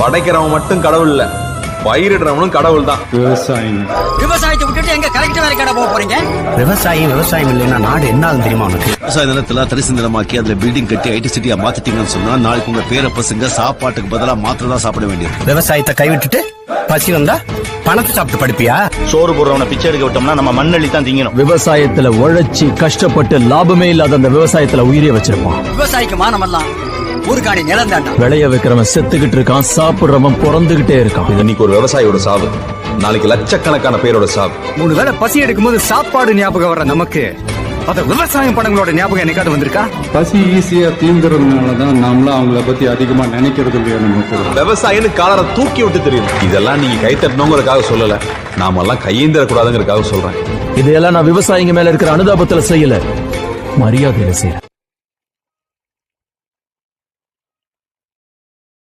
படைக்கிறவன் மட்டும் கடவுள் இல்ல, பயிரிடுறவனும் கடவுள் தான். விவசாயத்தை விட்டுட்டு எங்க கரெக்ட் வேலை கடை போக போறீங்க? விவசாயம் இல்லைன்னா நாடு என்ன ஆகும் தெரியுமா உனக்கு? விவசாய நிலத்துல தரிசு நிலமாக்கி அதுல பில்டிங் கட்டி ஐடி சிட்டியா மாத்திட்டீங்கன்னு சொன்னா நாளைக்கு உங்க பேர பசங்க சாப்பாட்டுக்கு பதிலா மாத்திரை தான் சாப்பிட வேண்டியது. விவசாயத்தை கைவிட்டுட்டு பசி வந்தா பணத்தை சாப்பிட்டு படிப்பியா? சோறு போடுறவனை பிச்சை எடுக்க விட்டோம்னா நம்ம மண்ணள்ளி தான் திங்கணும். விவசாயத்துல உழைச்சி கஷ்டப்பட்டு லாபமே இல்லாத அந்த விவசாயத்துல உயிரை வச்சிருப்பான். விவசாயிக்கு மானமெல்லாம் ஊருக்காணி நிலம் தாண்டா. விளைய வைக்கிறவன் செத்துக்கிட்டு இருக்கான், சாப்பிடுறவன் பிறந்துகிட்டே இருக்கான். இன்னைக்கு ஒரு விவசாயியோட சாவு, நாளைக்கு லட்சக்கணக்கான பேரோட சாவு. 3 வேளை பசி எடுக்கும் போது சாப்பாடு ஞாபகம் வர நமக்கு அத விவசாயம் படங்களோட ஞாபகம் என்னைக்காவது வந்திருக்கா? பசி ஈஸியா தீந்துறதுனாலதான் நாமளும் அவங்கள பத்தி அதிகமா நினைக்கிறது இல்லையா? நமக்கு விவசாயின்னு காலரை தூக்கி விட்டு தெரியும். இதெல்லாம் நீங்க கை தட்டணுங்கிறதுக்காக சொல்லல, நாமெல்லாம் கையேந்திரக்கூடாதுங்கிறதுக்காக சொல்றேன். இதையெல்லாம் நான் விவசாயிங்க மேல இருக்கிற அனுதாபத்துல செய்யல, மரியாதையில செய்யறேன்.